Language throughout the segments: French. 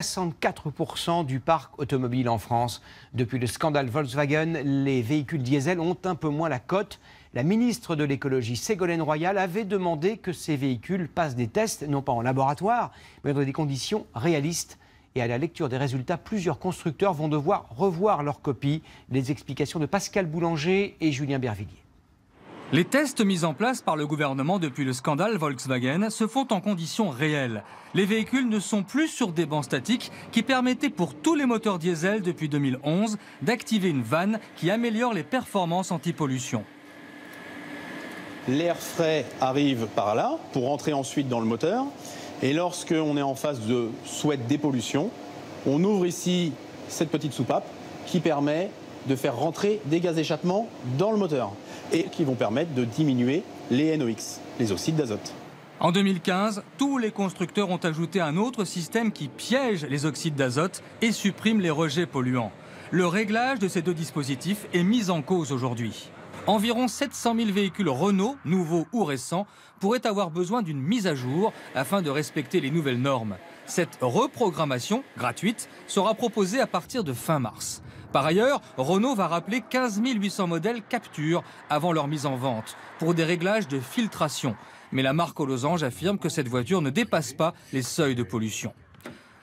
64% du parc automobile en France. Depuis le scandale Volkswagen, les véhicules diesel ont un peu moins la cote. La ministre de l'écologie, Ségolène Royal, avait demandé que ces véhicules passent des tests, non pas en laboratoire, mais dans des conditions réalistes. Et à la lecture des résultats, plusieurs constructeurs vont devoir revoir leur copie. Les explications de Pascal Boulanger et Julien Bervilliers. Les tests mis en place par le gouvernement depuis le scandale Volkswagen se font en conditions réelles. Les véhicules ne sont plus sur des bancs statiques qui permettaient pour tous les moteurs diesel depuis 2011 d'activer une vanne qui améliore les performances anti-pollution. L'air frais arrive par là pour entrer ensuite dans le moteur. Et lorsqu'on est en phase de souhaite dépollution, on ouvre ici cette petite soupape qui permet de faire rentrer des gaz d'échappement dans le moteur et qui vont permettre de diminuer les NOx, les oxydes d'azote. En 2015, tous les constructeurs ont ajouté un autre système qui piège les oxydes d'azote et supprime les rejets polluants. Le réglage de ces deux dispositifs est mis en cause aujourd'hui. Environ 700 000 véhicules Renault, nouveaux ou récents, pourraient avoir besoin d'une mise à jour afin de respecter les nouvelles normes. Cette reprogrammation, gratuite, sera proposée à partir de fin mars. Par ailleurs, Renault va rappeler 15 800 modèles Captur avant leur mise en vente pour des réglages de filtration. Mais la marque aux losanges affirme que cette voiture ne dépasse pas les seuils de pollution.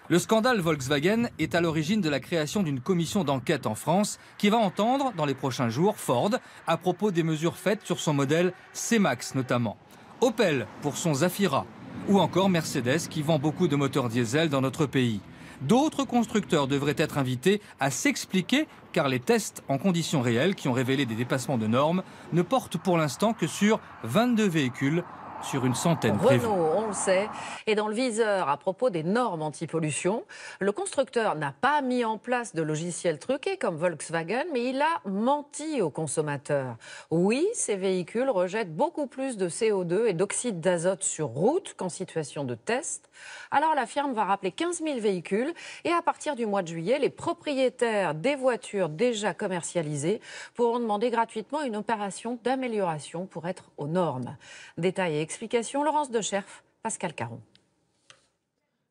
Le scandale Volkswagen est à l'origine de la création d'une commission d'enquête en France qui va entendre dans les prochains jours Ford à propos des mesures faites sur son modèle C-Max notamment, Opel pour son Zafira ou encore Mercedes qui vend beaucoup de moteurs diesel dans notre pays. D'autres constructeurs devraient être invités à s'expliquer car les tests en conditions réelles qui ont révélé des dépassements de normes ne portent pour l'instant que sur 22 véhicules sur une centaine prévus. Renault, on le sait, est dans le viseur à propos des normes anti-pollution. Le constructeur n'a pas mis en place de logiciel truqué comme Volkswagen, mais il a menti aux consommateurs. Oui, ces véhicules rejettent beaucoup plus de CO2 et d'oxyde d'azote sur route qu'en situation de test. Alors la firme va rappeler 15 000 véhicules et à partir du mois de juillet, les propriétaires des voitures déjà commercialisées pourront demander gratuitement une opération d'amélioration pour être aux normes. Détail et explication, Laurence Decherf, Pascal Caron.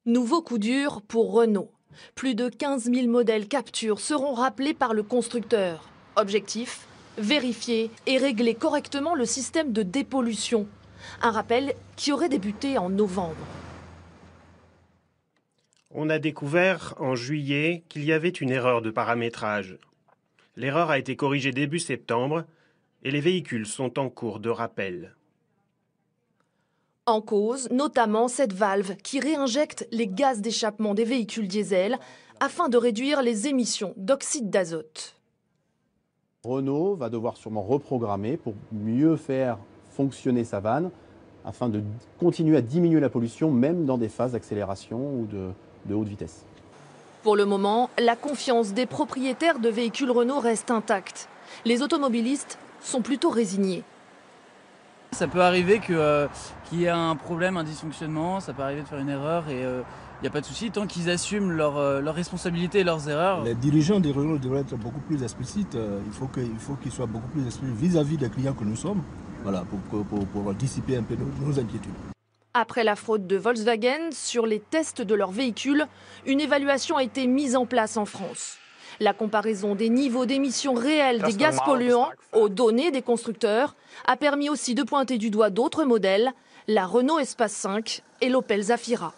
Nouveau coup dur pour Renault. Plus de 15 000 modèles Captur seront rappelés par le constructeur. Objectif, vérifier et régler correctement le système de dépollution. Un rappel qui aurait débuté en novembre. On a découvert en juillet qu'il y avait une erreur de paramétrage. L'erreur a été corrigée début septembre et les véhicules sont en cours de rappel. En cause, notamment cette valve qui réinjecte les gaz d'échappement des véhicules diesel afin de réduire les émissions d'oxyde d'azote. Renault va devoir sûrement reprogrammer pour mieux faire fonctionner sa vanne afin de continuer à diminuer la pollution même dans des phases d'accélération ou de haute vitesse. Pour le moment, la confiance des propriétaires de véhicules Renault reste intacte. Les automobilistes sont plutôt résignés. Ça peut arriver qu'il y ait un problème, un dysfonctionnement, ça peut arriver de faire une erreur et il n'y a pas de souci tant qu'ils assument leurs responsabilités et leurs erreurs. Les dirigeants de Renault devraient être beaucoup plus explicites. Il faut qu'ils soient beaucoup plus explicites vis-à-vis des clients que nous sommes, voilà, pour dissiper un peu nos inquiétudes. Après la fraude de Volkswagen sur les tests de leurs véhicules, une évaluation a été mise en place en France. La comparaison des niveaux d'émissions réels des gaz polluants aux données des constructeurs a permis aussi de pointer du doigt d'autres modèles, la Renault Espace 5 et l'Opel Zafira.